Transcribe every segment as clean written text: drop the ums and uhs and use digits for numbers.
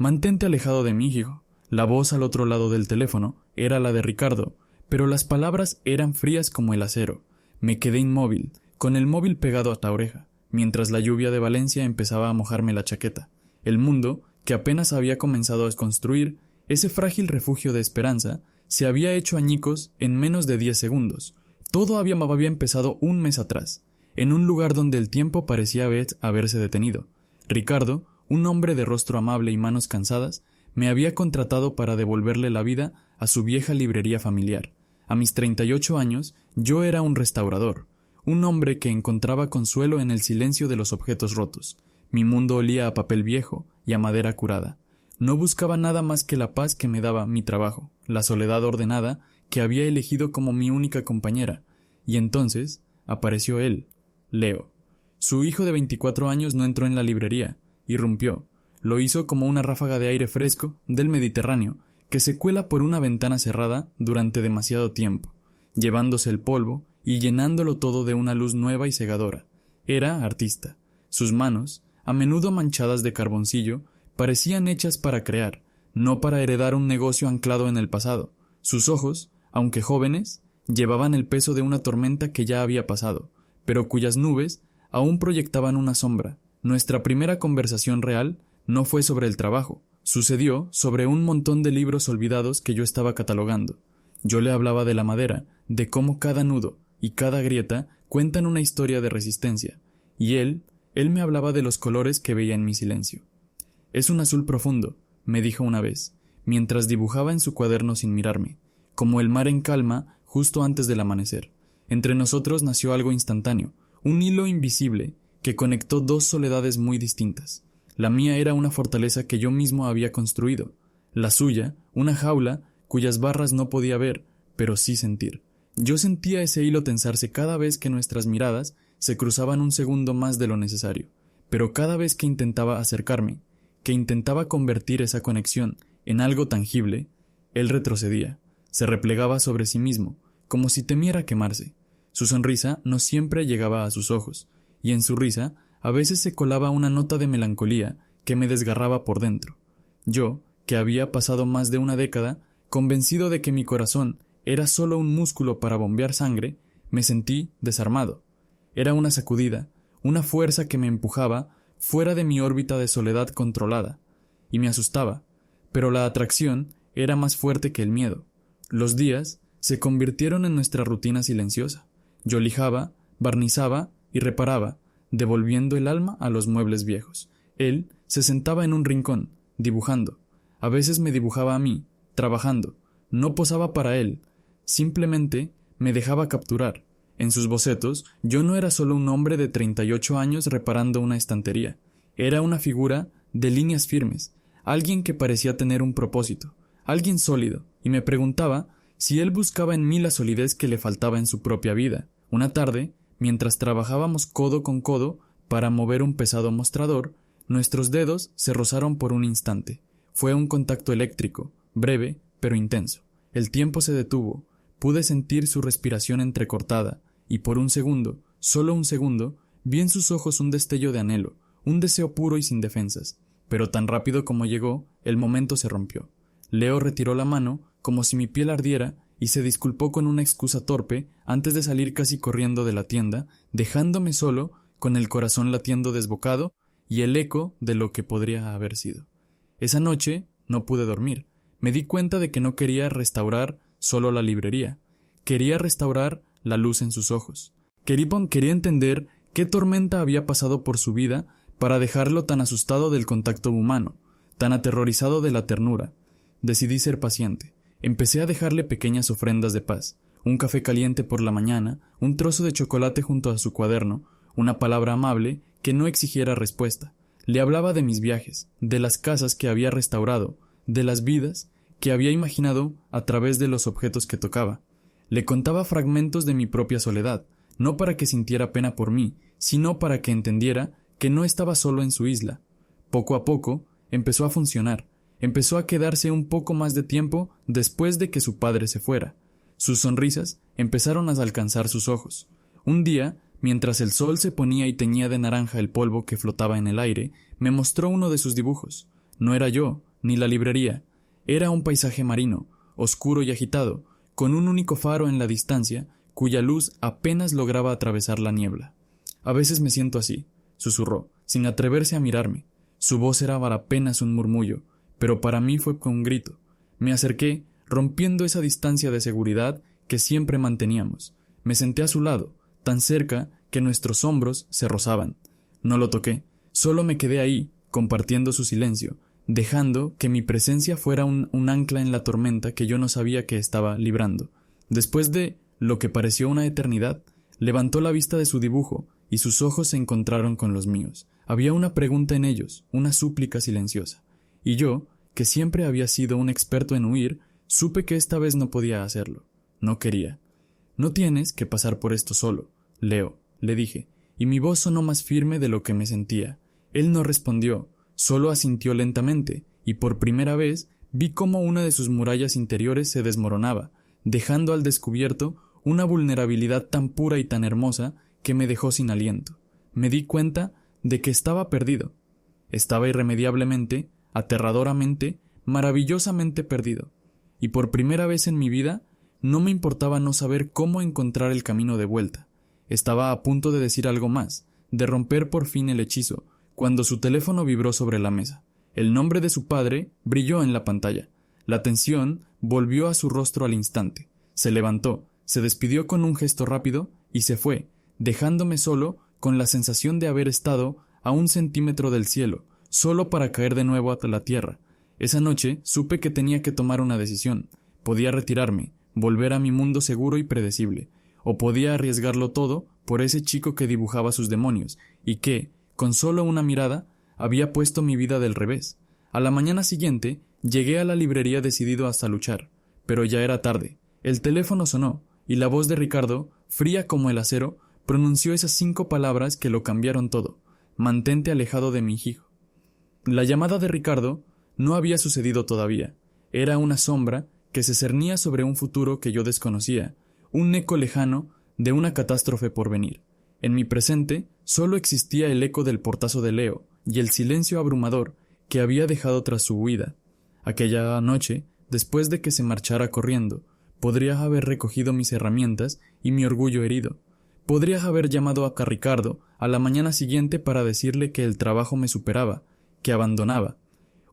«Mantente alejado de mí, hijo». La voz al otro lado del teléfono era la de Ricardo, pero las palabras eran frías como el acero. Me quedé inmóvil, con el móvil pegado a la oreja, mientras la lluvia de Valencia empezaba a mojarme la chaqueta. El mundo, que apenas había comenzado a construir, ese frágil refugio de esperanza, se había hecho añicos en menos de 10 segundos. Todo había empezado un mes atrás, en un lugar donde el tiempo parecía haberse detenido. Ricardo, un hombre de rostro amable y manos cansadas, me había contratado para devolverle la vida a su vieja librería familiar. A mis 38 años, yo era un restaurador, un hombre que encontraba consuelo en el silencio de los objetos rotos. Mi mundo olía a papel viejo y a madera curada. No buscaba nada más que la paz que me daba mi trabajo, la soledad ordenada que había elegido como mi única compañera. Y entonces apareció él, Leo. Su hijo de 24 años no entró en la librería, irrumpió. Lo hizo como una ráfaga de aire fresco del Mediterráneo que se cuela por una ventana cerrada durante demasiado tiempo, llevándose el polvo y llenándolo todo de una luz nueva y cegadora. Era artista. Sus manos, a menudo manchadas de carboncillo, parecían hechas para crear, no para heredar un negocio anclado en el pasado. Sus ojos, aunque jóvenes, llevaban el peso de una tormenta que ya había pasado, pero cuyas nubes aún proyectaban una sombra. Nuestra primera conversación real no fue sobre el trabajo, sucedió sobre un montón de libros olvidados que yo estaba catalogando. Yo le hablaba de la madera, de cómo cada nudo y cada grieta cuentan una historia de resistencia, y él me hablaba de los colores que veía en mi silencio. «Es un azul profundo», me dijo una vez, mientras dibujaba en su cuaderno sin mirarme, como el mar en calma justo antes del amanecer. Entre nosotros nació algo instantáneo, un hilo invisible que conectó dos soledades muy distintas. La mía era una fortaleza que yo mismo había construido, la suya, una jaula cuyas barras no podía ver, pero sí sentir. Yo sentía ese hilo tensarse cada vez que nuestras miradas se cruzaban un segundo más de lo necesario, pero cada vez que intentaba acercarme, que intentaba convertir esa conexión en algo tangible, él retrocedía, se replegaba sobre sí mismo, como si temiera quemarse. Su sonrisa no siempre llegaba a sus ojos, y en su risa a veces se colaba una nota de melancolía que me desgarraba por dentro. Yo, que había pasado más de una década, convencido de que mi corazón era solo un músculo para bombear sangre, me sentí desarmado. Era una sacudida, una fuerza que me empujaba fuera de mi órbita de soledad controlada, y me asustaba, pero la atracción era más fuerte que el miedo. Los días se convirtieron en nuestra rutina silenciosa. Yo lijaba, barnizaba y reparaba, devolviendo el alma a los muebles viejos. Él se sentaba en un rincón, dibujando. A veces me dibujaba a mí, trabajando. No posaba para él, simplemente me dejaba capturar. En sus bocetos, yo no era solo un hombre de 38 años reparando una estantería. Era una figura de líneas firmes, alguien que parecía tener un propósito, alguien sólido, y me preguntaba si él buscaba en mí la solidez que le faltaba en su propia vida. Una tarde, mientras trabajábamos codo con codo para mover un pesado mostrador, nuestros dedos se rozaron por un instante. Fue un contacto eléctrico, breve pero intenso. El tiempo se detuvo, pude sentir su respiración entrecortada, y por un segundo, solo un segundo, vi en sus ojos un destello de anhelo, un deseo puro y sin defensas. Pero tan rápido como llegó, el momento se rompió. Leo retiró la mano, como si mi piel ardiera, y se disculpó con una excusa torpe antes de salir casi corriendo de la tienda, dejándome solo, con el corazón latiendo desbocado y el eco de lo que podría haber sido. Esa noche no pude dormir. Me di cuenta de que no quería restaurar solo la librería. Quería restaurar la luz en sus ojos. Quería entender qué tormenta había pasado por su vida para dejarlo tan asustado del contacto humano, tan aterrorizado de la ternura. Decidí ser paciente. Empecé a dejarle pequeñas ofrendas de paz, un café caliente por la mañana, un trozo de chocolate junto a su cuaderno, una palabra amable que no exigiera respuesta. Le hablaba de mis viajes, de las casas que había restaurado, de las vidas que había imaginado a través de los objetos que tocaba. Le contaba fragmentos de mi propia soledad, no para que sintiera pena por mí, sino para que entendiera que no estaba solo en su isla. Poco a poco empezó a funcionar. Empezó a quedarse un poco más de tiempo después de que su padre se fuera. Sus sonrisas empezaron a alcanzar sus ojos. Un día, mientras el sol se ponía y teñía de naranja el polvo que flotaba en el aire, me mostró uno de sus dibujos. No era yo, ni la librería. Era un paisaje marino, oscuro y agitado, con un único faro en la distancia, cuya luz apenas lograba atravesar la niebla. A veces me siento así, susurró, sin atreverse a mirarme. Su voz era apenas un murmullo, pero para mí fue con un grito. Me acerqué, rompiendo esa distancia de seguridad que siempre manteníamos. Me senté a su lado, tan cerca que nuestros hombros se rozaban. No lo toqué, solo me quedé ahí, compartiendo su silencio, dejando que mi presencia fuera un ancla en la tormenta que yo no sabía que estaba librando. Después de lo que pareció una eternidad, levantó la vista de su dibujo y sus ojos se encontraron con los míos. Había una pregunta en ellos, una súplica silenciosa. Y yo, que siempre había sido un experto en huir, supe que esta vez no podía hacerlo. No quería. No tienes que pasar por esto solo, Leo, le dije, y mi voz sonó más firme de lo que me sentía. Él no respondió, solo asintió lentamente, y por primera vez vi cómo una de sus murallas interiores se desmoronaba, dejando al descubierto una vulnerabilidad tan pura y tan hermosa que me dejó sin aliento. Me di cuenta de que estaba perdido. Estaba irremediablemente, aterradoramente, maravillosamente perdido. Y por primera vez en mi vida no me importaba no saber cómo encontrar el camino de vuelta. Estaba a punto de decir algo más, de romper por fin el hechizo, cuando su teléfono vibró sobre la mesa. El nombre de su padre brilló en la pantalla. La tensión volvió a su rostro al instante. Se levantó, se despidió con un gesto rápido y se fue, dejándome solo con la sensación de haber estado a 1 centímetro del cielo, solo para caer de nuevo a la tierra. Esa noche supe que tenía que tomar una decisión. Podía retirarme, volver a mi mundo seguro y predecible, o podía arriesgarlo todo por ese chico que dibujaba sus demonios y que, con solo una mirada, había puesto mi vida del revés. A la mañana siguiente llegué a la librería decidido hasta luchar, pero ya era tarde. El teléfono sonó y la voz de Ricardo, fría como el acero, pronunció esas 5 palabras que lo cambiaron todo. Mantente alejado de mi hijo. La llamada de Ricardo no había sucedido todavía. Era una sombra que se cernía sobre un futuro que yo desconocía, un eco lejano de una catástrofe por venir. En mi presente solo existía el eco del portazo de Leo y el silencio abrumador que había dejado tras su huida. Aquella noche, después de que se marchara corriendo, podría haber recogido mis herramientas y mi orgullo herido. Podría haber llamado a Ricardo a la mañana siguiente para decirle que el trabajo me superaba, que abandonaba.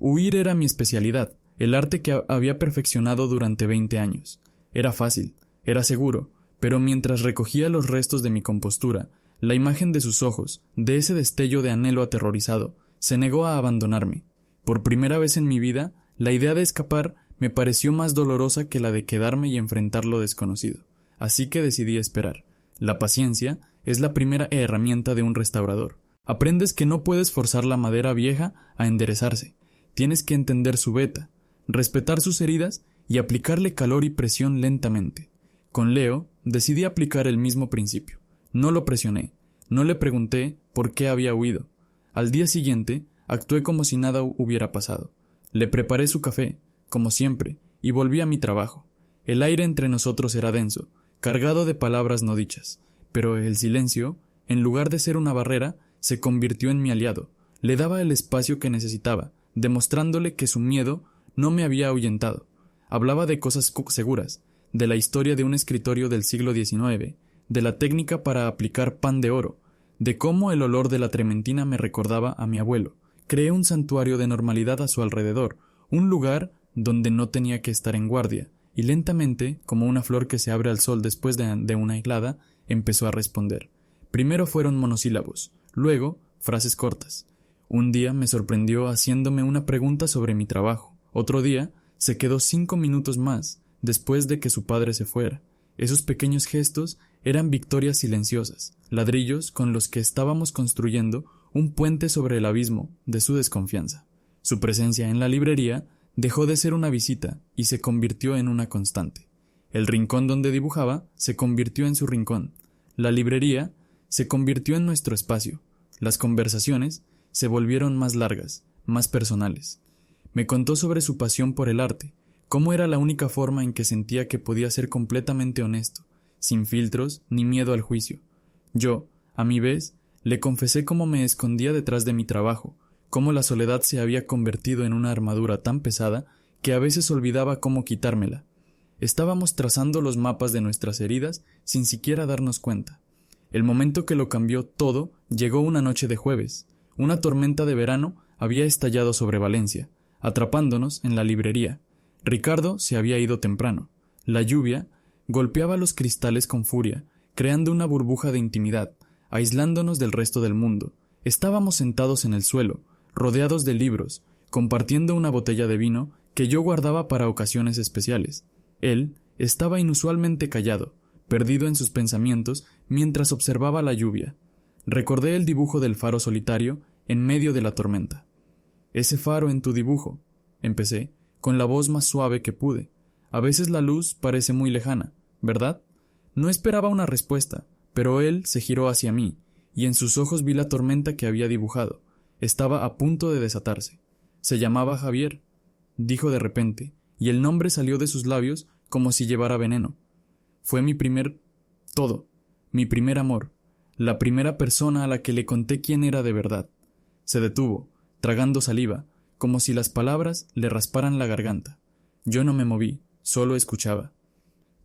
Huir era mi especialidad, el arte que había perfeccionado durante 20 años. Era fácil, era seguro, pero mientras recogía los restos de mi compostura, la imagen de sus ojos, de ese destello de anhelo aterrorizado, se negó a abandonarme. Por primera vez en mi vida, la idea de escapar me pareció más dolorosa que la de quedarme y enfrentar lo desconocido. Así que decidí esperar. La paciencia es la primera herramienta de un restaurador. Aprendes que no puedes forzar la madera vieja a enderezarse. Tienes que entender su beta, respetar sus heridas y aplicarle calor y presión lentamente. Con Leo decidí aplicar el mismo principio. No lo presioné, no le pregunté por qué había huido. Al día siguiente actué como si nada hubiera pasado. Le preparé su café, como siempre, y volví a mi trabajo. El aire entre nosotros era denso, cargado de palabras no dichas, pero el silencio, en lugar de ser una barrera, se convirtió en mi aliado. Le daba el espacio que necesitaba, demostrándole que su miedo no me había ahuyentado. Hablaba de cosas seguras, de la historia de un escritorio del siglo XIX, de la técnica para aplicar pan de oro, de cómo el olor de la trementina me recordaba a mi abuelo. Creé un santuario de normalidad a su alrededor, un lugar donde no tenía que estar en guardia, y lentamente, como una flor que se abre al sol después de una helada, empezó a responder. Primero fueron monosílabos, luego frases cortas. Un día me sorprendió haciéndome una pregunta sobre mi trabajo. Otro día se quedó 5 minutos más después de que su padre se fuera. Esos pequeños gestos eran victorias silenciosas, ladrillos con los que estábamos construyendo un puente sobre el abismo de su desconfianza. Su presencia en la librería dejó de ser una visita y se convirtió en una constante. El rincón donde dibujaba se convirtió en su rincón. La librería se convirtió en nuestro espacio. Las conversaciones se volvieron más largas, más personales. Me contó sobre su pasión por el arte, cómo era la única forma en que sentía que podía ser completamente honesto, sin filtros ni miedo al juicio. Yo, a mi vez, le confesé cómo me escondía detrás de mi trabajo, cómo la soledad se había convertido en una armadura tan pesada que a veces olvidaba cómo quitármela. Estábamos trazando los mapas de nuestras heridas sin siquiera darnos cuenta. El momento que lo cambió todo llegó una noche de jueves. Una tormenta de verano había estallado sobre Valencia, atrapándonos en la librería. Ricardo se había ido temprano. La lluvia golpeaba los cristales con furia, creando una burbuja de intimidad, aislándonos del resto del mundo. Estábamos sentados en el suelo, rodeados de libros, compartiendo una botella de vino que yo guardaba para ocasiones especiales. Él estaba inusualmente callado, perdido en sus pensamientos mientras observaba la lluvia. Recordé el dibujo del faro solitario en medio de la tormenta. «Ese faro en tu dibujo», empecé, con la voz más suave que pude. «A veces la luz parece muy lejana, ¿verdad?» No esperaba una respuesta, pero él se giró hacia mí, y en sus ojos vi la tormenta que había dibujado. Estaba a punto de desatarse. «Se llamaba Javier», dijo de repente, y el nombre salió de sus labios como si llevara veneno. «Fue mi primer todo, mi primer amor, la primera persona a la que le conté quién era de verdad». Se detuvo, tragando saliva, como si las palabras le rasparan la garganta. Yo no me moví, solo escuchaba.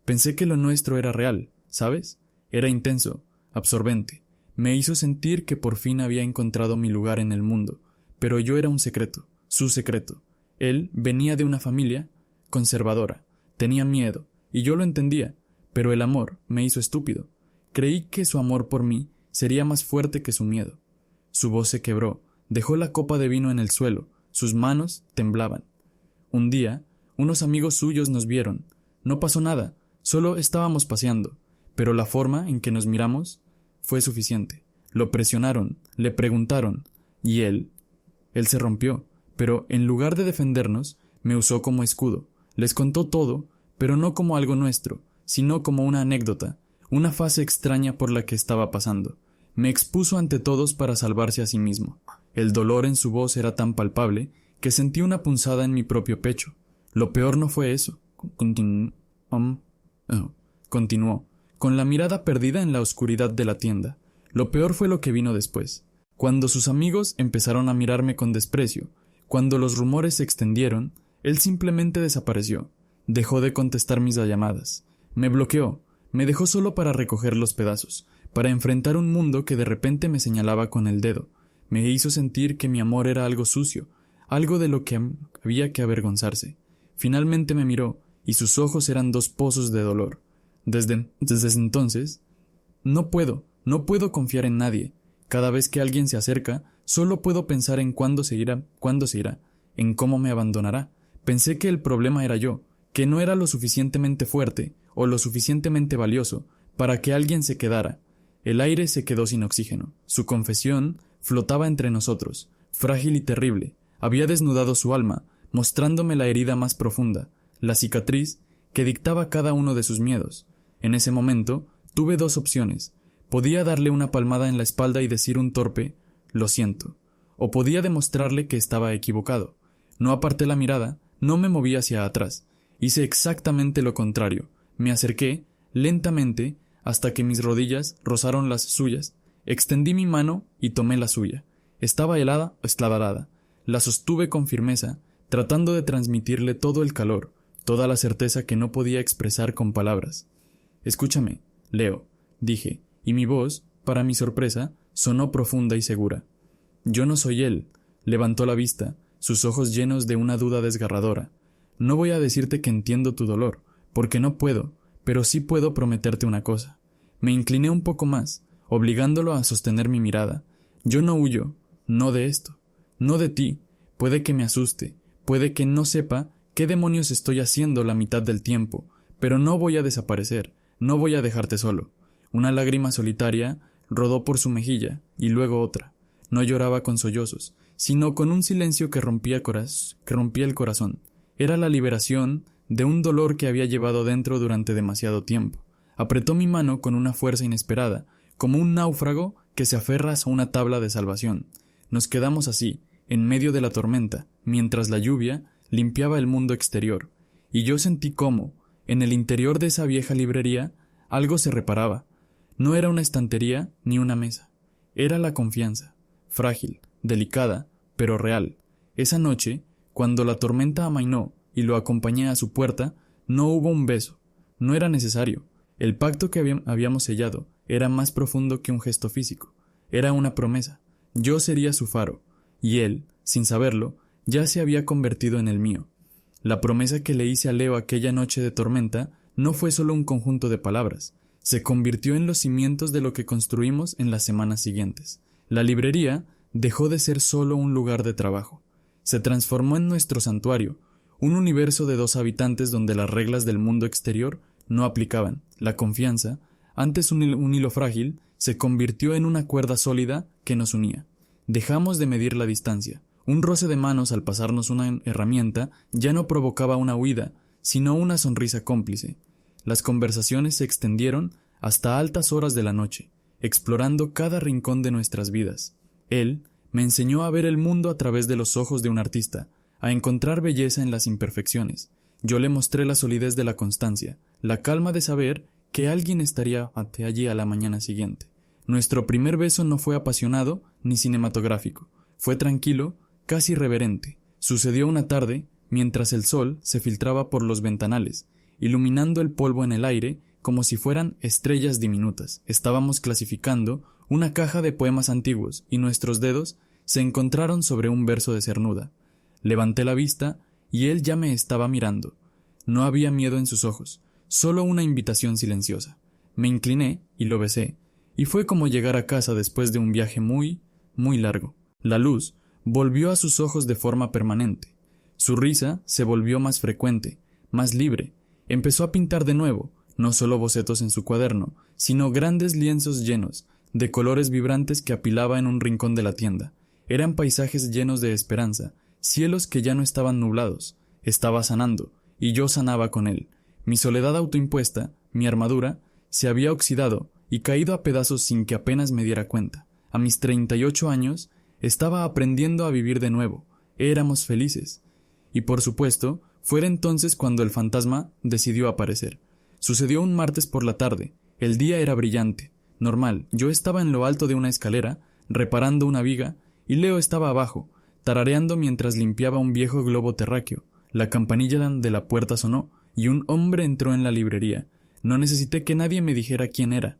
Pensé que lo nuestro era real, ¿sabes? Era intenso, absorbente. Me hizo sentir que por fin había encontrado mi lugar en el mundo, pero yo era un secreto, su secreto. Él venía de una familia conservadora, tenía miedo, y yo lo entendía, pero el amor me hizo estúpido. Creí que su amor por mí sería más fuerte que su miedo. Su voz se quebró, dejó la copa de vino en el suelo, sus manos temblaban. Un día, unos amigos suyos nos vieron. No pasó nada, solo estábamos paseando, pero la forma en que nos miramos fue suficiente. Lo presionaron, le preguntaron, y él se rompió, pero en lugar de defendernos, me usó como escudo. Les contó todo, pero no como algo nuestro, sino como una anécdota, una fase extraña por la que estaba pasando. Me expuso ante todos para salvarse a sí mismo. El dolor en su voz era tan palpable que sentí una punzada en mi propio pecho. Lo peor no fue eso. Continuó, con la mirada perdida en la oscuridad de la tienda. Lo peor fue lo que vino después. Cuando sus amigos empezaron a mirarme con desprecio, cuando los rumores se extendieron, él simplemente desapareció. Dejó de contestar mis llamadas. Me bloqueó. Me dejó solo para recoger los pedazos, para enfrentar un mundo que de repente me señalaba con el dedo. Me hizo sentir que mi amor era algo sucio, algo de lo que había que avergonzarse. Finalmente me miró, y sus ojos eran dos pozos de dolor. Desde entonces, no puedo confiar en nadie. Cada vez que alguien se acerca, solo puedo pensar en cuándo se irá, en cómo me abandonará. Pensé que el problema era yo, que no era lo suficientemente fuerte o lo suficientemente valioso para que alguien se quedara. El aire se quedó sin oxígeno. Su confesión flotaba entre nosotros, frágil y terrible. Había desnudado su alma, mostrándome la herida más profunda, la cicatriz que dictaba cada uno de sus miedos. En ese momento, tuve dos opciones. Podía darle una palmada en la espalda y decir un torpe «lo siento», o podía demostrarle que estaba equivocado. No aparté la mirada, no me moví hacia atrás. Hice exactamente lo contrario. Me acerqué, lentamente, hasta que mis rodillas rozaron las suyas. Extendí mi mano y tomé la suya. Estaba helada o esclavada. La sostuve con firmeza, tratando de transmitirle todo el calor, toda la certeza que no podía expresar con palabras. «Escúchame, Leo», dije, y mi voz, para mi sorpresa, sonó profunda y segura. «Yo no soy él», levantó la vista, sus ojos llenos de una duda desgarradora. «No voy a decirte que entiendo tu dolor, porque no puedo, pero sí puedo prometerte una cosa». Me incliné un poco más, obligándolo a sostener mi mirada. «Yo no huyo, no de esto, no de ti. Puede que me asuste, puede que no sepa qué demonios estoy haciendo la mitad del tiempo, pero no voy a desaparecer, no voy a dejarte solo». Una lágrima solitaria rodó por su mejilla, y luego otra. No lloraba con sollozos, sino con un silencio que rompía el corazón. Era la liberación de un dolor que había llevado dentro durante demasiado tiempo. Apretó mi mano con una fuerza inesperada, como un náufrago que se aferra a una tabla de salvación. Nos quedamos así, en medio de la tormenta, mientras la lluvia limpiaba el mundo exterior, y yo sentí cómo, en el interior de esa vieja librería, algo se reparaba. No era una estantería ni una mesa. Era la confianza, frágil, delicada, pero real. Esa noche, cuando la tormenta amainó y lo acompañé a su puerta, no hubo un beso. No era necesario. El pacto que habíamos sellado era más profundo que un gesto físico. Era una promesa. Yo sería su faro, y él, sin saberlo, ya se había convertido en el mío. La promesa que le hice a Leo aquella noche de tormenta no fue solo un conjunto de palabras, se convirtió en los cimientos de lo que construimos en las semanas siguientes. La librería dejó de ser solo un lugar de trabajo. Se transformó en nuestro santuario, un universo de 2 habitantes donde las reglas del mundo exterior no aplicaban. La confianza, antes un hilo frágil, se convirtió en una cuerda sólida que nos unía. Dejamos de medir la distancia. Un roce de manos al pasarnos una herramienta ya no provocaba una huida, sino una sonrisa cómplice. Las conversaciones se extendieron hasta altas horas de la noche, explorando cada rincón de nuestras vidas. Él me enseñó a ver el mundo a través de los ojos de un artista, a encontrar belleza en las imperfecciones. Yo le mostré la solidez de la constancia, la calma de saber que alguien estaría allí a la mañana siguiente. Nuestro primer beso no fue apasionado ni cinematográfico, fue tranquilo, casi reverente. Sucedió una tarde, mientras el sol se filtraba por los ventanales, iluminando el polvo en el aire como si fueran estrellas diminutas. Estábamos clasificando una caja de poemas antiguos y nuestros dedos se encontraron sobre un verso de Cernuda. Levanté la vista y él ya me estaba mirando. No había miedo en sus ojos, solo una invitación silenciosa. Me incliné y lo besé, y fue como llegar a casa después de un viaje muy, muy largo. La luz volvió a sus ojos de forma permanente. Su risa se volvió más frecuente, más libre. Empezó a pintar de nuevo, no solo bocetos en su cuaderno, sino grandes lienzos llenos de colores vibrantes que apilaba en un rincón de la tienda. Eran paisajes llenos de esperanza, cielos que ya no estaban nublados. Estaba sanando, y yo sanaba con él. Mi soledad autoimpuesta, mi armadura, se había oxidado y caído a pedazos sin que apenas me diera cuenta. A mis 38 años, estaba aprendiendo a vivir de nuevo. Éramos felices. Y por supuesto, fue entonces cuando el fantasma decidió aparecer. Sucedió un martes por la tarde. El día era brillante. Normal, yo estaba en lo alto de una escalera, reparando una viga, y Leo estaba abajo, tarareando mientras limpiaba un viejo globo terráqueo. La campanilla de la puerta sonó, y un hombre entró en la librería. No necesité que nadie me dijera quién era.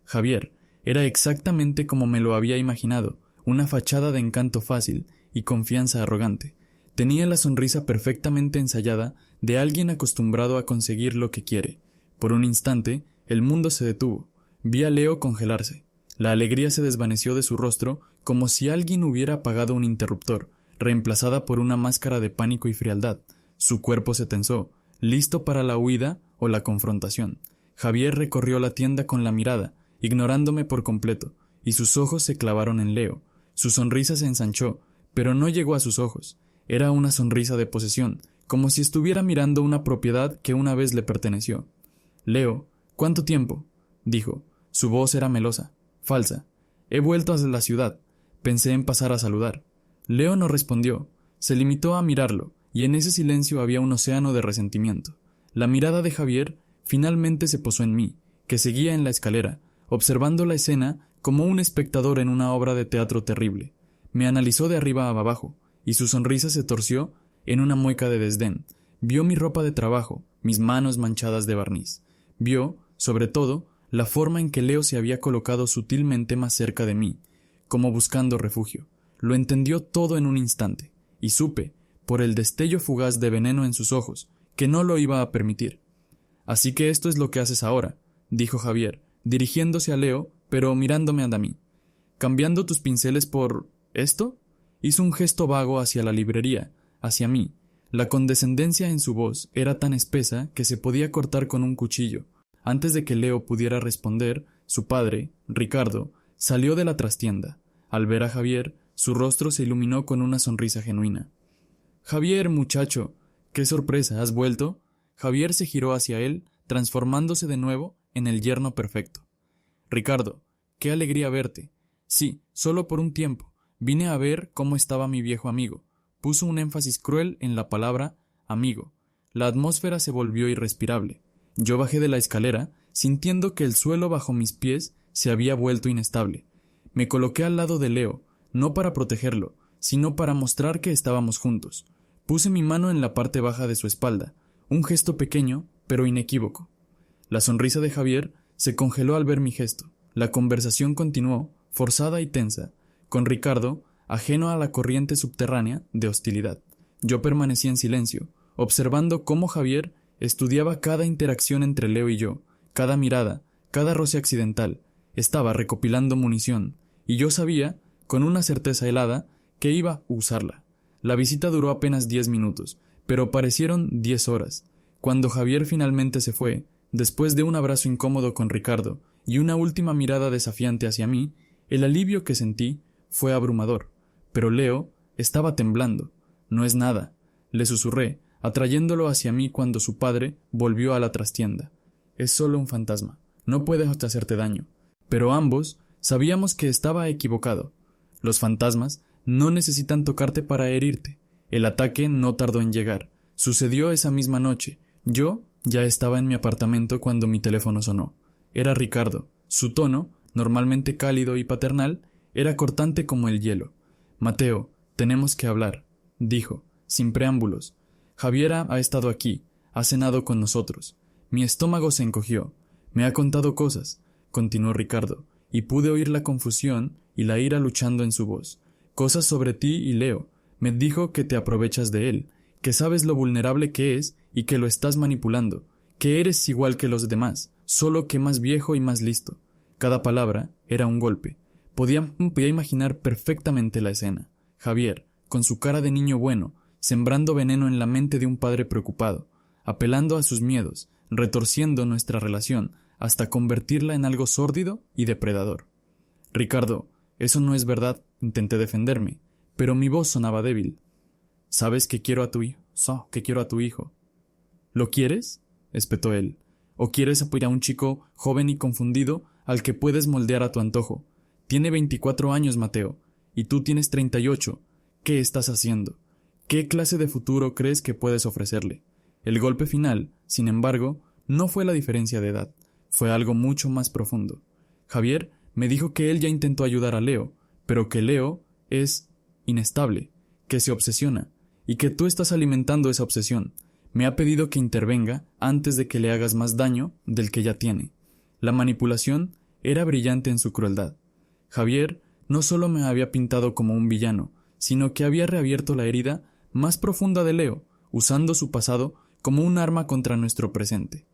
Javier. Era exactamente como me lo había imaginado, una fachada de encanto fácil y confianza arrogante. Tenía la sonrisa perfectamente ensayada de alguien acostumbrado a conseguir lo que quiere. Por un instante, el mundo se detuvo. Vi a Leo congelarse. La alegría se desvaneció de su rostro como si alguien hubiera apagado un interruptor, reemplazada por una máscara de pánico y frialdad. Su cuerpo se tensó, listo para la huida o la confrontación. Javier recorrió la tienda con la mirada, ignorándome por completo, y sus ojos se clavaron en Leo. Su sonrisa se ensanchó, pero no llegó a sus ojos. Era una sonrisa de posesión, como si estuviera mirando una propiedad que una vez le perteneció. «Leo, ¿cuánto tiempo?», dijo. Su voz era melosa, falsa. «He vuelto a la ciudad. Pensé en pasar a saludar». Leo no respondió. Se limitó a mirarlo, y en ese silencio había un océano de resentimiento. La mirada de Javier finalmente se posó en mí, que seguía en la escalera, observando la escena como un espectador en una obra de teatro terrible. Me analizó de arriba a abajo, y su sonrisa se torció en una mueca de desdén. Vio mi ropa de trabajo, mis manos manchadas de barniz. Vio, sobre todo, la forma en que Leo se había colocado sutilmente más cerca de mí, como buscando refugio. Lo entendió todo en un instante, y supe, por el destello fugaz de veneno en sus ojos, que no lo iba a permitir. «Así que esto es lo que haces ahora», dijo Javier, dirigiéndose a Leo, pero mirándome a mí. «¿Cambiando tus pinceles por... esto?». Hizo un gesto vago hacia la librería, hacia mí. La condescendencia en su voz era tan espesa que se podía cortar con un cuchillo. Antes de que Leo pudiera responder, su padre, Ricardo, salió de la trastienda. Al ver a Javier, su rostro se iluminó con una sonrisa genuina. «Javier, muchacho, qué sorpresa, ¿has vuelto?». Javier se giró hacia él, transformándose de nuevo en el yerno perfecto. «Ricardo, qué alegría verte. Sí, solo por un tiempo. Vine a ver cómo estaba mi viejo amigo». Puso un énfasis cruel en la palabra amigo. La atmósfera se volvió irrespirable. Yo bajé de la escalera, sintiendo que el suelo bajo mis pies se había vuelto inestable. Me coloqué al lado de Leo, no para protegerlo, sino para mostrar que estábamos juntos. Puse mi mano en la parte baja de su espalda, un gesto pequeño, pero inequívoco. La sonrisa de Javier se congeló al ver mi gesto. La conversación continuó, forzada y tensa, con Ricardo, ajeno a la corriente subterránea de hostilidad. Yo permanecí en silencio, observando cómo Javier estudiaba cada interacción entre Leo y yo, cada mirada, cada roce accidental. Estaba recopilando munición, y yo sabía, con una certeza helada, que iba a usarla. La visita duró apenas 10 minutos, pero parecieron 10 horas. Cuando Javier finalmente se fue, después de un abrazo incómodo con Ricardo y una última mirada desafiante hacia mí, el alivio que sentí fue abrumador. Pero Leo estaba temblando. No es nada, le susurré, atrayéndolo hacia mí cuando su padre volvió a la trastienda. Es solo un fantasma, no puede hacerte daño. Pero ambos sabíamos que estaba equivocado. Los fantasmas no necesitan tocarte para herirte. El ataque no tardó en llegar. Sucedió esa misma noche. Yo ya estaba en mi apartamento cuando mi teléfono sonó. Era Ricardo. Su tono, normalmente cálido y paternal, era cortante como el hielo. «Mateo, tenemos que hablar», dijo, sin preámbulos. «Javiera ha estado aquí, ha cenado con nosotros». Mi estómago se encogió. «Me ha contado cosas», continuó Ricardo, y pude oír la confusión y la ira luchando en su voz. «Cosas sobre ti y Leo. Me dijo que te aprovechas de él, que sabes lo vulnerable que es y que lo estás manipulando, que eres igual que los demás, solo que más viejo y más listo». Cada palabra era un golpe. Podía imaginar perfectamente la escena. Javier, con su cara de niño bueno, sembrando veneno en la mente de un padre preocupado, apelando a sus miedos, retorciendo nuestra relación hasta convertirla en algo sórdido y depredador. «Ricardo, eso no es verdad», intenté defenderme, pero mi voz sonaba débil. «¿Sabes que quiero a tu hijo? Que quiero a tu hijo». «¿Lo quieres?», espetó él. «¿O quieres apoyar a un chico joven y confundido al que puedes moldear a tu antojo? Tiene 24 años, Mateo, y tú tienes 38. ¿Qué estás haciendo? ¿Qué clase de futuro crees que puedes ofrecerle?». El golpe final, sin embargo, no fue la diferencia de edad, fue algo mucho más profundo. Javier me dijo que él ya intentó ayudar a Leo, pero que Leo es inestable, que se obsesiona, y que tú estás alimentando esa obsesión. Me ha pedido que intervenga antes de que le hagas más daño del que ya tiene. La manipulación era brillante en su crueldad. Javier no solo me había pintado como un villano, sino que había reabierto la herida más profunda de Leo, usando su pasado como un arma contra nuestro presente.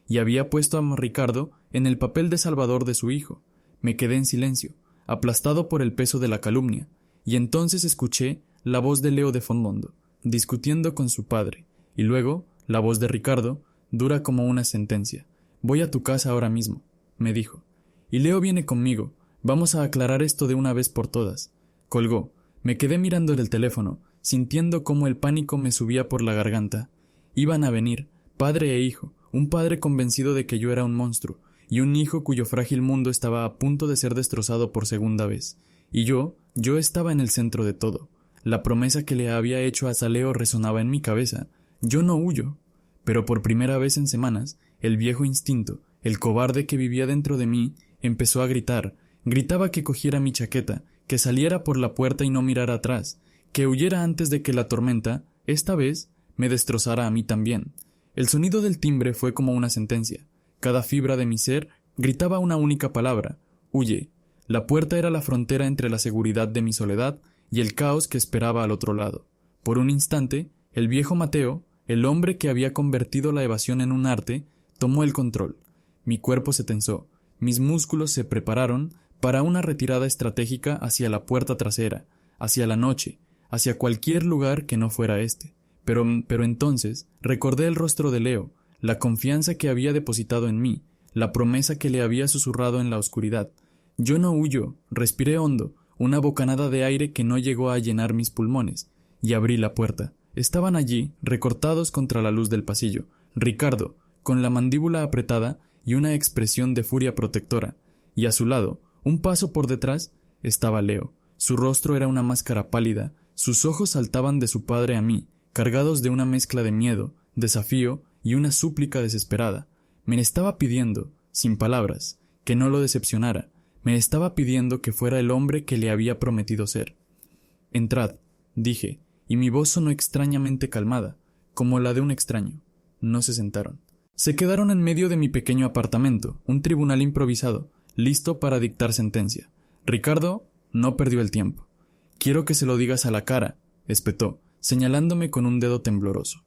Y había puesto a Ricardo en el papel de salvador de su hijo. Me quedé en silencio, aplastado por el peso de la calumnia, y entonces escuché la voz de Leo de fondo, discutiendo con su padre, y luego la voz de Ricardo, dura como una sentencia. «Voy a tu casa ahora mismo», me dijo. «Y Leo viene conmigo. Vamos a aclarar esto de una vez por todas». Colgó. Me quedé mirando el teléfono, sintiendo cómo el pánico me subía por la garganta. Iban a venir, padre e hijo, un padre convencido de que yo era un monstruo, y un hijo cuyo frágil mundo estaba a punto de ser destrozado por segunda vez. Y yo estaba en el centro de todo. La promesa que le había hecho a Leo resonaba en mi cabeza. Yo no huyo. Pero por primera vez en semanas, el viejo instinto, el cobarde que vivía dentro de mí, empezó a gritar. Gritaba que cogiera mi chaqueta, que saliera por la puerta y no mirara atrás, que huyera antes de que la tormenta, esta vez, me destrozara a mí también. El sonido del timbre fue como una sentencia. Cada fibra de mi ser gritaba una única palabra: «Huye». La puerta era la frontera entre la seguridad de mi soledad y el caos que esperaba al otro lado. Por un instante, el viejo Mateo, el hombre que había convertido la evasión en un arte, tomó el control. Mi cuerpo se tensó, mis músculos se prepararon para una retirada estratégica hacia la puerta trasera, hacia la noche, hacia cualquier lugar que no fuera este. Pero entonces recordé el rostro de Leo, la confianza que había depositado en mí, la promesa que le había susurrado en la oscuridad. Yo no huyo, respiré hondo, una bocanada de aire que no llegó a llenar mis pulmones, y abrí la puerta. Estaban allí, recortados contra la luz del pasillo, Ricardo, con la mandíbula apretada y una expresión de furia protectora, y a su lado, un paso por detrás, estaba Leo. Su rostro era una máscara pálida, sus ojos saltaban de su padre a mí, cargados de una mezcla de miedo, desafío y una súplica desesperada. Me estaba pidiendo, sin palabras, que no lo decepcionara. Me estaba pidiendo que fuera el hombre que le había prometido ser. «Entrad», dije, y mi voz sonó extrañamente calmada, como la de un extraño. No se sentaron. Se quedaron en medio de mi pequeño apartamento, un tribunal improvisado, listo para dictar sentencia. Ricardo no perdió el tiempo. «Quiero que se lo digas a la cara», espetó, señalándome con un dedo tembloroso.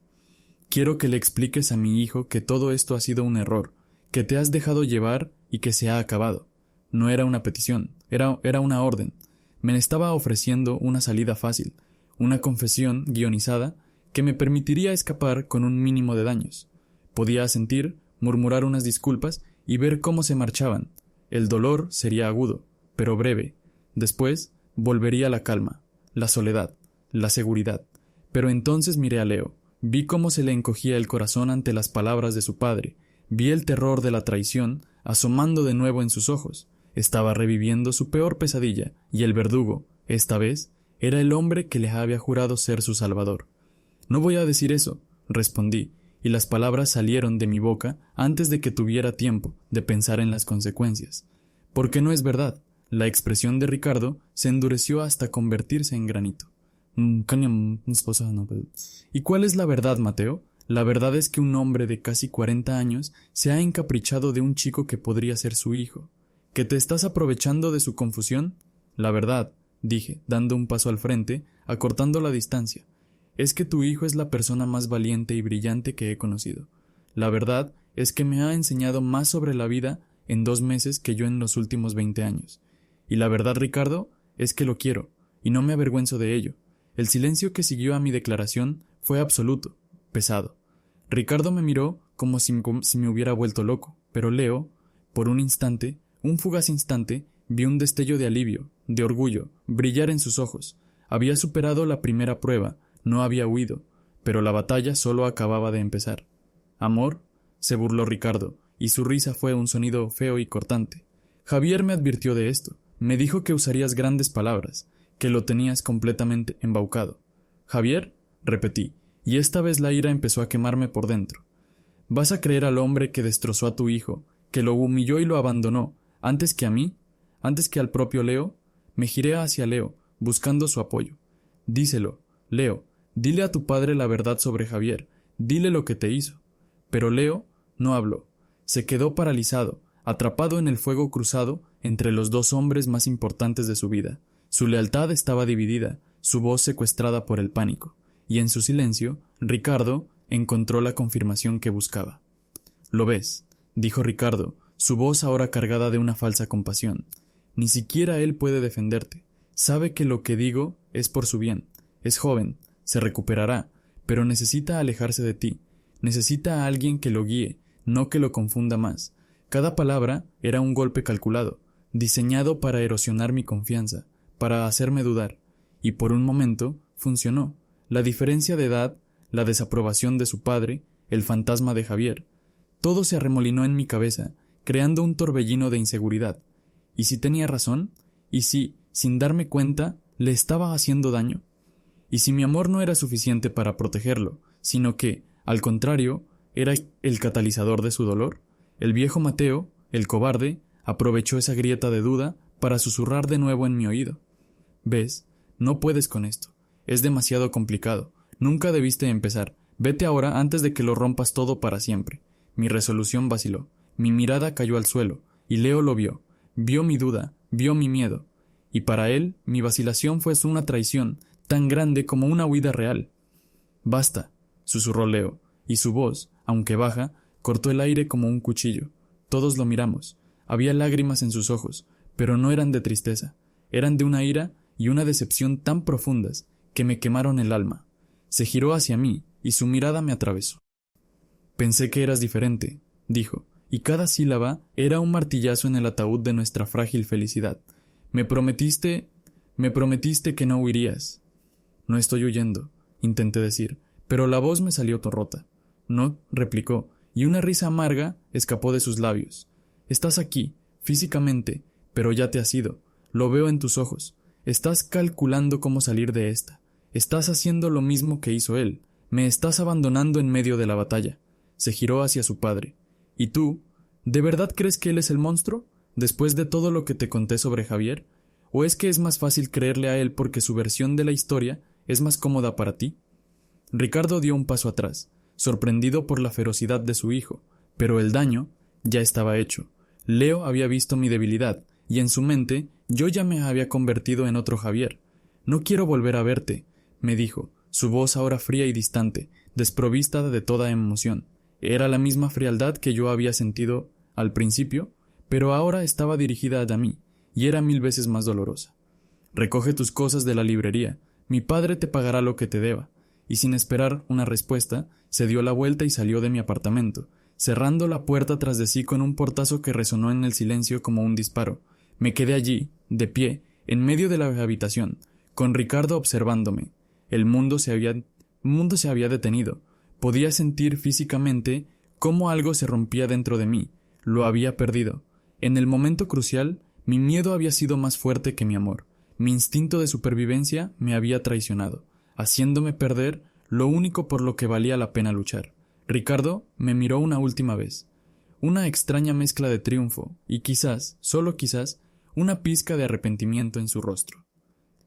«Quiero que le expliques a mi hijo que todo esto ha sido un error, que te has dejado llevar y que se ha acabado». No era una petición, era una orden. Me estaba ofreciendo una salida fácil, una confesión guionizada que me permitiría escapar con un mínimo de daños. Podía asentir, murmurar unas disculpas y ver cómo se marchaban. El dolor sería agudo, pero breve. Después volvería la calma, la soledad, la seguridad. Pero entonces miré a Leo. Vi cómo se le encogía el corazón ante las palabras de su padre. Vi el terror de la traición asomando de nuevo en sus ojos. Estaba reviviendo su peor pesadilla, y el verdugo, esta vez, era el hombre que le había jurado ser su salvador. «No voy a decir eso», respondí, y las palabras salieron de mi boca antes de que tuviera tiempo de pensar en las consecuencias. Porque no es verdad. La expresión de Ricardo se endureció hasta convertirse en granito. «¿Y cuál es la verdad, Mateo? La verdad es que un hombre de casi 40 años se ha encaprichado de un chico que podría ser su hijo. ¿Que te estás aprovechando de su confusión? La verdad», dije, dando un paso al frente, acortando la distancia, «es que tu hijo es la persona más valiente y brillante que he conocido. La verdad es que me ha enseñado más sobre la vida en 2 meses que yo en los últimos 20 años. Y la verdad, Ricardo, es que lo quiero, y no me avergüenzo de ello». El silencio que siguió a mi declaración fue absoluto, pesado. Ricardo me miró como si me hubiera vuelto loco, pero Leo, por un instante, un fugaz instante, vi un destello de alivio, de orgullo, brillar en sus ojos. Había superado la primera prueba, no había huido, pero la batalla solo acababa de empezar. «¿Amor?», se burló Ricardo, y su risa fue un sonido feo y cortante. «Javier me advirtió de esto, me dijo que usarías grandes palabras, que lo tenías completamente embaucado». «¿Javier?», repetí, y esta vez la ira empezó a quemarme por dentro. «¿Vas a creer al hombre que destrozó a tu hijo, que lo humilló y lo abandonó, antes que a mí? ¿Antes que al propio Leo?» Me giré hacia Leo, buscando su apoyo. «Díselo, Leo, dile a tu padre la verdad sobre Javier, dile lo que te hizo». Pero Leo no habló. Se quedó paralizado, atrapado en el fuego cruzado entre los 2 hombres más importantes de su vida. Su lealtad estaba dividida, su voz secuestrada por el pánico, y en su silencio, Ricardo encontró la confirmación que buscaba. «¿Lo ves?», dijo Ricardo, su voz ahora cargada de una falsa compasión. «Ni siquiera él puede defenderte. Sabe que lo que digo es por su bien. Es joven, se recuperará, pero necesita alejarse de ti. Necesita a alguien que lo guíe, no que lo confunda más». Cada palabra era un golpe calculado, diseñado para erosionar mi confianza, para hacerme dudar, y por un momento funcionó. La diferencia de edad, la desaprobación de su padre, el fantasma de Javier, todo se arremolinó en mi cabeza, creando un torbellino de inseguridad. ¿Y si tenía razón? ¿Y si, sin darme cuenta, le estaba haciendo daño? ¿Y si mi amor no era suficiente para protegerlo, sino que, al contrario, era el catalizador de su dolor? El viejo Mateo, el cobarde, aprovechó esa grieta de duda para susurrar de nuevo en mi oído. «¿Ves? No puedes con esto. Es demasiado complicado. Nunca debiste empezar. Vete ahora antes de que lo rompas todo para siempre». Mi resolución vaciló. Mi mirada cayó al suelo, y Leo lo vio. Vio mi duda, vio mi miedo. Y para él, mi vacilación fue una traición, tan grande como una huida real. «Basta», susurró Leo, y su voz, aunque baja, cortó el aire como un cuchillo. Todos lo miramos. Había lágrimas en sus ojos, pero no eran de tristeza. Eran de una ira y una decepción tan profundas que me quemaron el alma. Se giró hacia mí, y su mirada me atravesó. «Pensé que eras diferente», dijo, y cada sílaba era un martillazo en el ataúd de nuestra frágil felicidad. Me prometiste que no huirías». «No estoy huyendo», intenté decir, pero la voz me salió rota. «No», replicó, y una risa amarga escapó de sus labios. «Estás aquí, físicamente, pero ya te has ido. Lo veo en tus ojos. Estás calculando cómo salir de esta. Estás haciendo lo mismo que hizo él. Me estás abandonando en medio de la batalla». Se giró hacia su padre. «¿Y tú? ¿De verdad crees que él es el monstruo? ¿Después de todo lo que te conté sobre Javier? ¿O es que es más fácil creerle a él porque su versión de la historia es más cómoda para ti. Ricardo dio un paso atrás, sorprendido por la ferocidad de su hijo, pero el daño ya estaba hecho. Leo había visto mi debilidad, y en su mente yo ya me había convertido en otro Javier. «No quiero volver a verte», me dijo, su voz ahora fría y distante, desprovista de toda emoción. Era la misma frialdad que yo había sentido al principio, pero ahora estaba dirigida a mí, y era 1000 veces más dolorosa. «Recoge tus cosas de la librería, mi padre te pagará lo que te deba», y sin esperar una respuesta, se dio la vuelta y salió de mi apartamento, cerrando la puerta tras de sí con un portazo que resonó en el silencio como un disparo. Me quedé allí, de pie, en medio de la habitación, con Ricardo observándome. El mundo se había detenido. Podía sentir físicamente cómo algo se rompía dentro de mí. Lo había perdido. En el momento crucial, mi miedo había sido más fuerte que mi amor. Mi instinto de supervivencia me había traicionado, haciéndome perder lo único por lo que valía la pena luchar. Ricardo me miró una última vez. Una extraña mezcla de triunfo y quizás, solo quizás, una pizca de arrepentimiento en su rostro.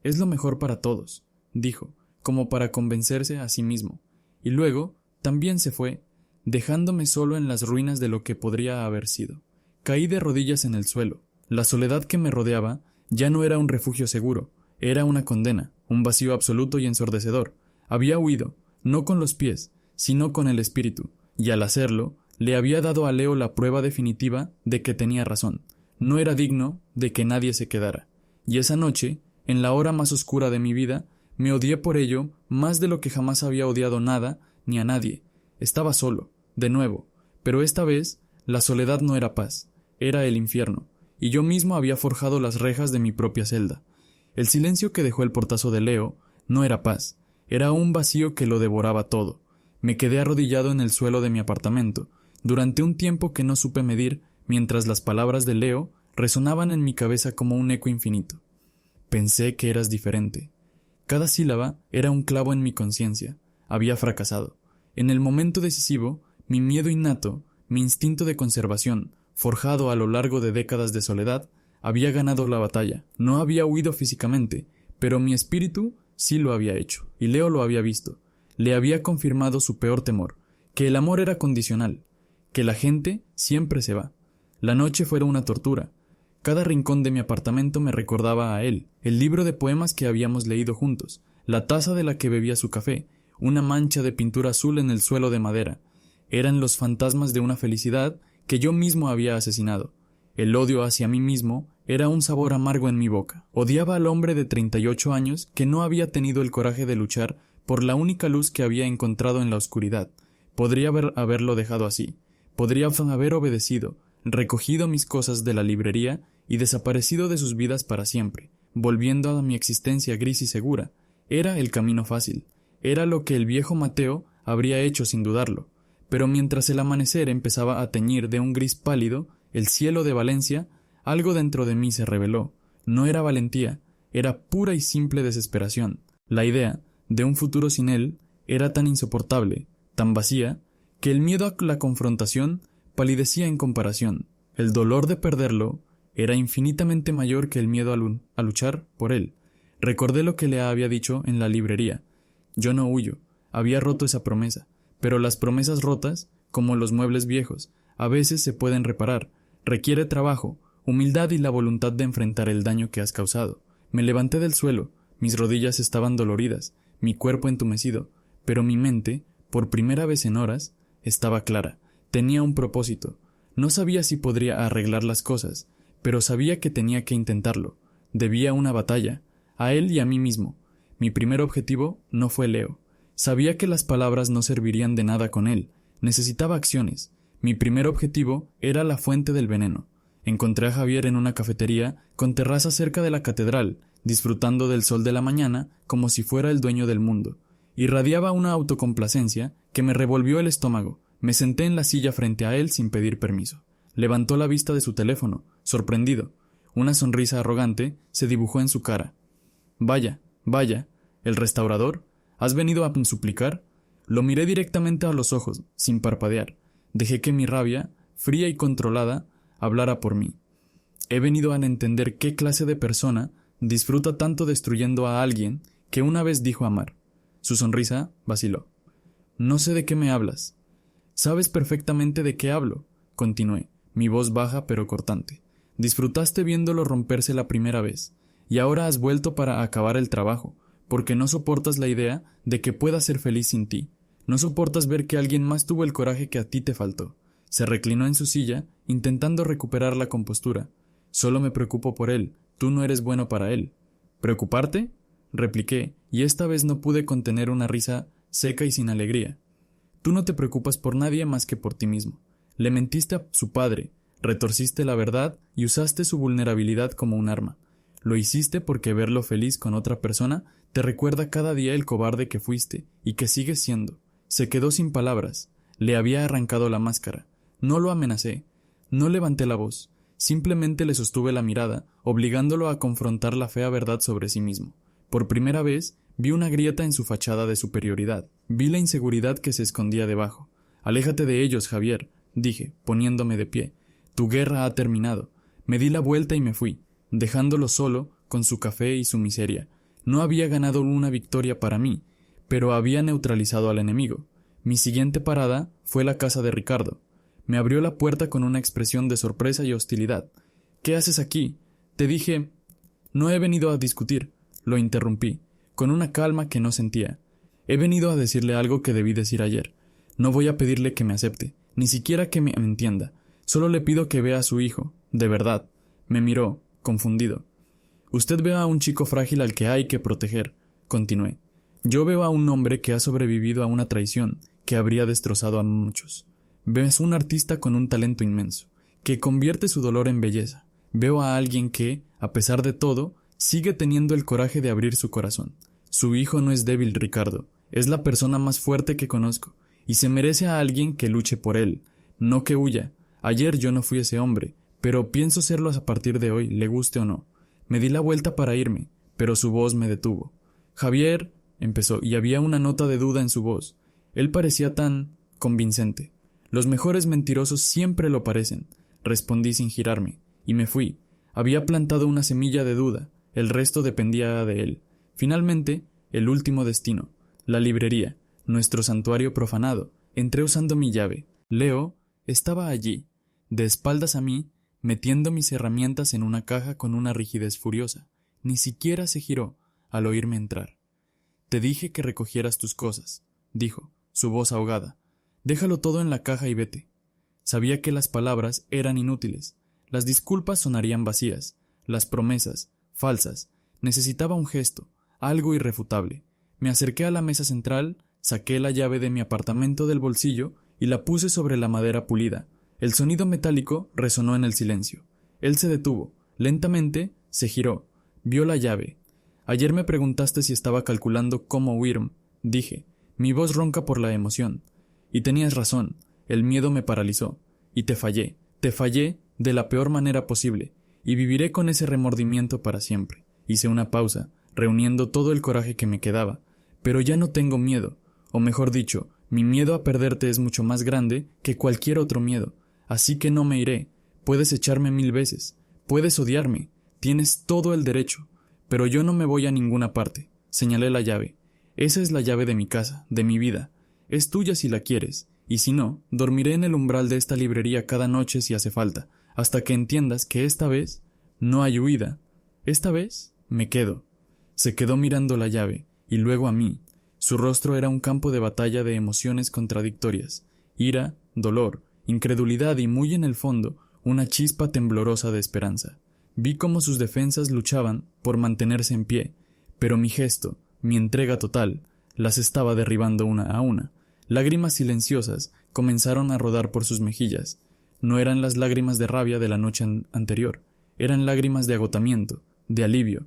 «Es lo mejor para todos», dijo, como para convencerse a sí mismo, y luego también se fue, dejándome solo en las ruinas de lo que podría haber sido. Caí de rodillas en el suelo. La soledad que me rodeaba ya no era un refugio seguro, era una condena, un vacío absoluto y ensordecedor. Había huido, no con los pies, sino con el espíritu, y al hacerlo, le había dado a Leo la prueba definitiva de que tenía razón. No era digno de que nadie se quedara. Y esa noche, en la hora más oscura de mi vida, me odié por ello más de lo que jamás había odiado nada ni a nadie. Estaba solo, de nuevo, pero esta vez la soledad no era paz, era el infierno, y yo mismo había forjado las rejas de mi propia celda. El silencio que dejó el portazo de Leo no era paz, era un vacío que lo devoraba todo. Me quedé arrodillado en el suelo de mi apartamento, durante un tiempo que no supe medir, mientras las palabras de Leo resonaban en mi cabeza como un eco infinito. «Pensé que eras diferente». Cada sílaba era un clavo en mi conciencia. Había fracasado. En el momento decisivo, mi miedo innato, mi instinto de conservación, forjado a lo largo de décadas de soledad, había ganado la batalla. No había huido físicamente, pero mi espíritu sí lo había hecho, y Leo lo había visto. Le había confirmado su peor temor, que el amor era condicional, que la gente siempre se va. La noche fuera una tortura. Cada rincón de mi apartamento me recordaba a él, el libro de poemas que habíamos leído juntos, la taza de la que bebía su café, una mancha de pintura azul en el suelo de madera. Eran los fantasmas de una felicidad que yo mismo había asesinado. El odio hacia mí mismo era un sabor amargo en mi boca. Odiaba al hombre de 38 años que no había tenido el coraje de luchar por la única luz que había encontrado en la oscuridad. Podría haberlo dejado así. Podría haber obedecido, recogido mis cosas de la librería y desaparecido de sus vidas para siempre, volviendo a mi existencia gris y segura. Era el camino fácil. Era lo que el viejo Mateo habría hecho sin dudarlo. Pero mientras el amanecer empezaba a teñir de un gris pálido el cielo de Valencia, algo dentro de mí se rebeló. No era valentía, era pura y simple desesperación. La idea de un futuro sin él era tan insoportable, tan vacía, que el miedo a la confrontación palidecía en comparación. El dolor de perderlo era infinitamente mayor que el miedo a luchar por él. Recordé lo que le había dicho en la librería. Yo no huyo, había roto esa promesa, pero las promesas rotas, como los muebles viejos, a veces se pueden reparar. Requiere trabajo, humildad y la voluntad de enfrentar el daño que has causado. Me levanté del suelo, mis rodillas estaban doloridas, mi cuerpo entumecido, pero mi mente, por primera vez en horas, estaba clara. Tenía un propósito. No sabía si podría arreglar las cosas, pero sabía que tenía que intentarlo. Debía una batalla, a él y a mí mismo. Mi primer objetivo no fue Leo. Sabía que las palabras no servirían de nada con él. Necesitaba acciones. Mi primer objetivo era la fuente del veneno. Encontré a Javier en una cafetería con terraza cerca de la catedral, disfrutando del sol de la mañana como si fuera el dueño del mundo. Irradiaba una autocomplacencia que me revolvió el estómago. Me senté en la silla frente a él sin pedir permiso. Levantó la vista de su teléfono, sorprendido. Una sonrisa arrogante se dibujó en su cara. «Vaya, vaya, ¿el restaurador? ¿Has venido a suplicar?» Lo miré directamente a los ojos, sin parpadear. Dejé que mi rabia, fría y controlada, hablara por mí. He venido a entender qué clase de persona disfruta tanto destruyendo a alguien que una vez dijo amar. Su sonrisa vaciló. No sé de qué me hablas. Sabes perfectamente de qué hablo, continué, mi voz baja pero cortante. Disfrutaste viéndolo romperse la primera vez, y ahora has vuelto para acabar el trabajo, porque no soportas la idea de que pueda ser feliz sin ti. No soportas ver que alguien más tuvo el coraje que a ti te faltó. Se reclinó en su silla, intentando recuperar la compostura. Solo me preocupo por él, tú no eres bueno para él. ¿Preocuparte? Repliqué, y esta vez no pude contener una risa seca y sin alegría. Tú no te preocupas por nadie más que por ti mismo. Le mentiste a su padre, retorciste la verdad y usaste su vulnerabilidad como un arma. Lo hiciste porque verlo feliz con otra persona te recuerda cada día el cobarde que fuiste y que sigues siendo. Se quedó sin palabras. Le había arrancado la máscara. No lo amenacé. No levanté la voz. Simplemente le sostuve la mirada, obligándolo a confrontar la fea verdad sobre sí mismo. Por primera vez, vi una grieta en su fachada de superioridad. Vi la inseguridad que se escondía debajo. Aléjate de ellos, Javier, dije, poniéndome de pie. Tu guerra ha terminado. Me di la vuelta y me fui, dejándolo solo, con su café y su miseria. No había ganado una victoria para mí, pero había neutralizado al enemigo. Mi siguiente parada fue la casa de Ricardo. Me abrió la puerta con una expresión de sorpresa y hostilidad. ¿Qué haces aquí? Te dije... No he venido a discutir, lo interrumpí, con una calma que no sentía. He venido a decirle algo que debí decir ayer. No voy a pedirle que me acepte, ni siquiera que me entienda. Solo le pido que vea a su hijo, de verdad. Me miró, confundido. Usted ve a un chico frágil al que hay que proteger, continué. Yo veo a un hombre que ha sobrevivido a una traición que habría destrozado a muchos. Ves un artista con un talento inmenso, que convierte su dolor en belleza. Veo a alguien que, a pesar de todo, sigue teniendo el coraje de abrir su corazón. Su hijo no es débil, Ricardo, es la persona más fuerte que conozco, y se merece a alguien que luche por él, no que huya. Ayer yo no fui ese hombre, pero pienso serlo a partir de hoy, le guste o no. Me di la vuelta para irme, pero su voz me detuvo. Javier, empezó, y había una nota de duda en su voz. Él parecía tan convincente. Los mejores mentirosos siempre lo parecen, respondí sin girarme, y me fui. Había plantado una semilla de duda, el resto dependía de él. Finalmente, el último destino, la librería, nuestro santuario profanado. Entré usando mi llave. Leo estaba allí, de espaldas a mí, metiendo mis herramientas en una caja con una rigidez furiosa. Ni siquiera se giró al oírme entrar. Te dije que recogieras tus cosas, dijo, su voz ahogada. Déjalo todo en la caja y vete. Sabía que las palabras eran inútiles. Las disculpas sonarían vacías, las promesas, falsas. Necesitaba un gesto, algo irrefutable. Me acerqué a la mesa central, saqué la llave de mi apartamento del bolsillo y la puse sobre la madera pulida. El sonido metálico resonó en el silencio. Él se detuvo, lentamente se giró, vio la llave. Ayer me preguntaste si estaba calculando cómo huir, dije, mi voz ronca por la emoción. Y tenías razón, el miedo me paralizó. Y te fallé de la peor manera posible, y viviré con ese remordimiento para siempre. Hice una pausa, reuniendo todo el coraje que me quedaba. Pero ya no tengo miedo, o mejor dicho, mi miedo a perderte es mucho más grande que cualquier otro miedo, así que no me iré. Puedes echarme 1000 veces, puedes odiarme, tienes todo el derecho, pero yo no me voy a ninguna parte. Señalé la llave. Esa es la llave de mi casa, de mi vida. Es tuya si la quieres, y si no, dormiré en el umbral de esta librería cada noche si hace falta, hasta que entiendas que esta vez no hay huida. Esta vez me quedo. Se quedó mirando la llave, y luego a mí. Su rostro era un campo de batalla de emociones contradictorias, ira, dolor, incredulidad y muy en el fondo, una chispa temblorosa de esperanza. Vi cómo sus defensas luchaban por mantenerse en pie, pero mi gesto, mi entrega total, las estaba derribando una a una. Lágrimas silenciosas comenzaron a rodar por sus mejillas. No eran las lágrimas de rabia de la noche anterior, eran lágrimas de agotamiento, de alivio,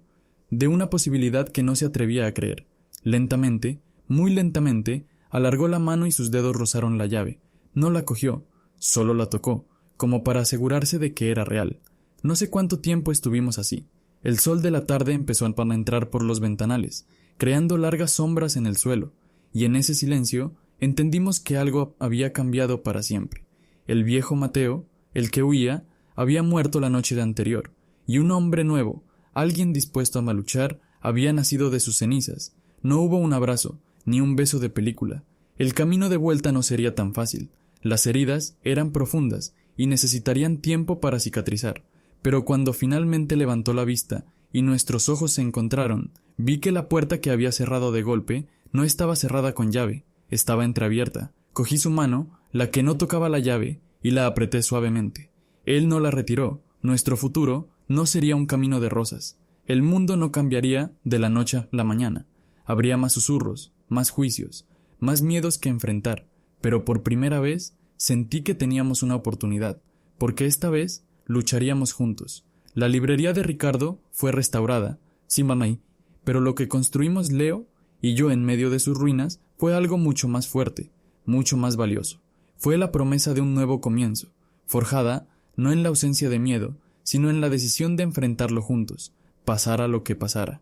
de una posibilidad que no se atrevía a creer. Lentamente, muy lentamente, alargó la mano y sus dedos rozaron la llave. No la cogió, solo la tocó, como para asegurarse de que era real. No sé cuánto tiempo estuvimos así. El sol de la tarde empezó a penetrar por los ventanales, creando largas sombras en el suelo, y en ese silencio entendimos que algo había cambiado para siempre. El viejo Mateo, el que huía, había muerto la noche anterior, y un hombre nuevo, alguien dispuesto a luchar, había nacido de sus cenizas. No hubo un abrazo, ni un beso de película. El camino de vuelta no sería tan fácil. Las heridas eran profundas y necesitarían tiempo para cicatrizar. Pero cuando finalmente levantó la vista y nuestros ojos se encontraron, vi que la puerta que había cerrado de golpe no estaba cerrada con llave, estaba entreabierta. Cogí su mano, la que no tocaba la llave, y la apreté suavemente. Él no la retiró. Nuestro futuro no sería un camino de rosas. El mundo no cambiaría de la noche a la mañana. Habría más susurros, más juicios, más miedos que enfrentar, pero por primera vez sentí que teníamos una oportunidad, porque esta vez lucharíamos juntos. La librería de Ricardo fue restaurada, sí mamá, pero lo que construimos Leo y yo en medio de sus ruinas fue algo mucho más fuerte, mucho más valioso. Fue la promesa de un nuevo comienzo, forjada no en la ausencia de miedo, sino en la decisión de enfrentarlo juntos, pasara lo que pasara.